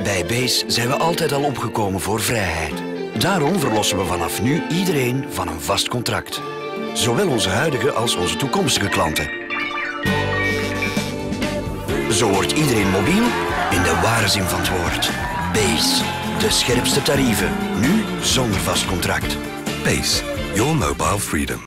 Bij Base zijn we altijd al opgekomen voor vrijheid. Daarom verlossen we vanaf nu iedereen van een vast contract. Zowel onze huidige als onze toekomstige klanten. Zo wordt iedereen mobiel in de ware zin van het woord. Base, de scherpste tarieven. Nu zonder vast contract. Base, your mobile freedom.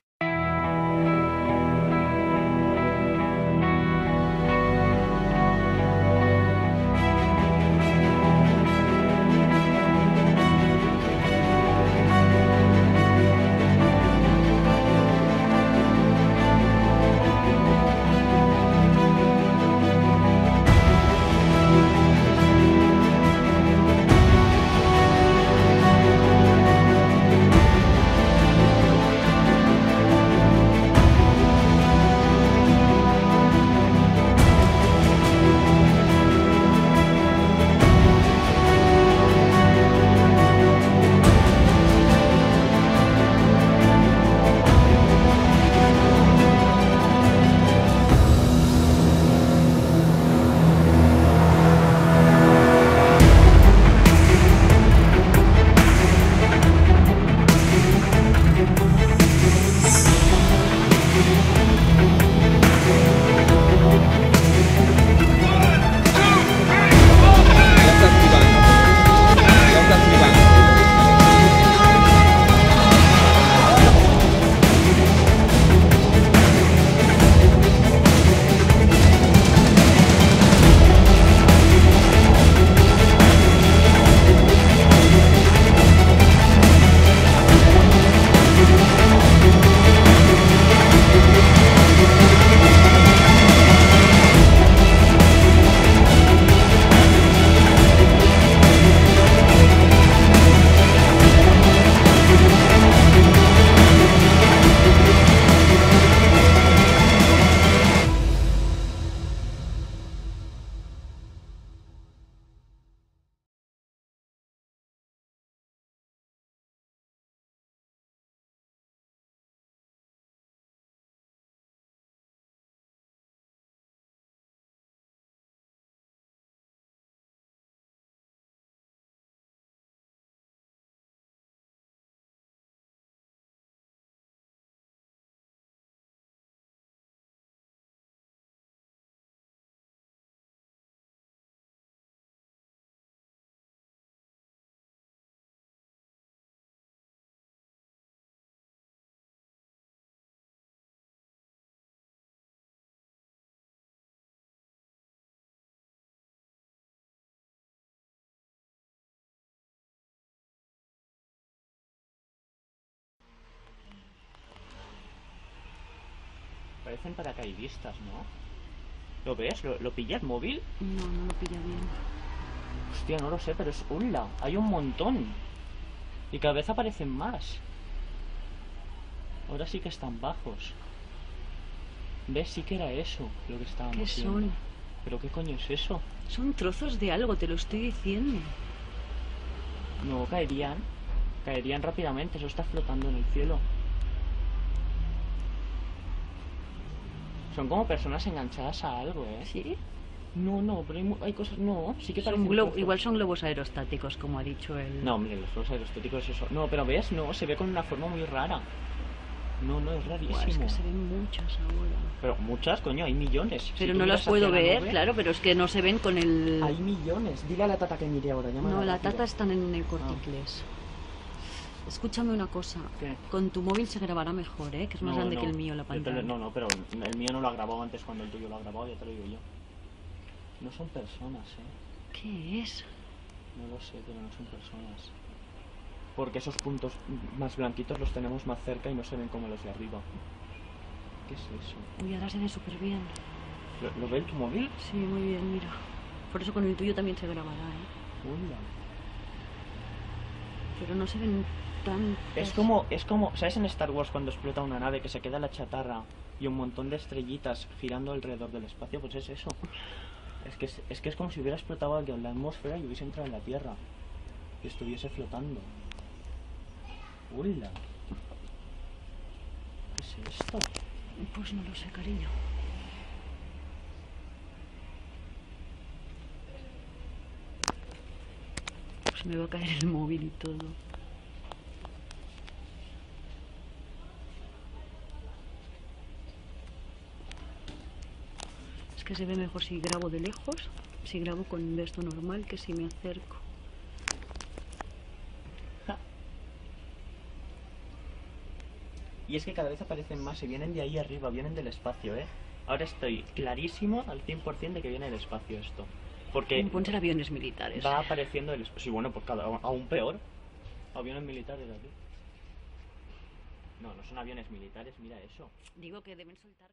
Parecen paracaidistas, ¿no? ¿Lo ves? ¿Lo pilla el móvil? No, no lo pilla bien. Hostia, no lo sé, pero es ¡hola! Hay un montón. Y cada vez aparecen más. Ahora sí que están bajos. ¿Ves? Sí que era eso lo que estábamos ¿Qué viendo. son? ¿Pero qué coño es eso? Son trozos de algo, te lo estoy diciendo. No, caerían. Caerían rápidamente, eso está flotando en el cielo. Son como personas enganchadas a algo, ¿eh? ¿Sí? No, pero hay cosas... No, sí que Son parecen trozos. igual son globos aerostáticos, como ha dicho él. No, hombre, los globos aerostáticos eso... No, pero ¿ves? No, se ve con una forma muy rara. No, es rarísimo. Buah, es que se ven muchas ahora. Pero muchas, coño, hay millones. Pero Si no tú las miras puedo hacia la ver, nube, claro, pero es que no se ven con el... Hay millones. Dile a la tata que mire ahora, llámala No, la rápido. tata están en el Corte Inglés. Escúchame una cosa. ¿Qué? Con tu móvil se grabará mejor, ¿eh? Que es más grande que el mío la pantalla. No, pero el mío no lo ha grabado antes cuando el tuyo lo ha grabado, ya te lo digo yo. No son personas, ¿eh? ¿Qué es? No lo sé, pero no son personas. Porque esos puntos más blanquitos los tenemos más cerca y no se ven como los de arriba. ¿Qué es eso? Uy, ahora se ve súper bien. ¿Lo ve en tu móvil? Sí, muy bien, mira. Por eso con el tuyo también se grabará, ¿eh? Hola. Pero no se ven tan... Es como, ¿sabes en Star Wars cuando explota una nave que se queda la chatarra y un montón de estrellitas girando alrededor del espacio? Pues es eso. Es que es como si hubiera explotado algo en la atmósfera y hubiese entrado en la Tierra. Y estuviese flotando. ¡Hola! ¿Qué es esto? Pues no lo sé, cariño. Se me va a caer el móvil y todo. Es que se ve mejor si grabo de lejos, si grabo con esto normal, que si me acerco. Y es que cada vez aparecen más y vienen de ahí arriba, vienen del espacio, ¿eh? Ahora estoy clarísimo al 100% de que viene del espacio esto. Porque Pueden ser aviones militares. va apareciendo el espacio. Sí, bueno, pues aún peor. Aviones militares aquí. No, no son aviones militares, mira eso. Digo que deben soltar...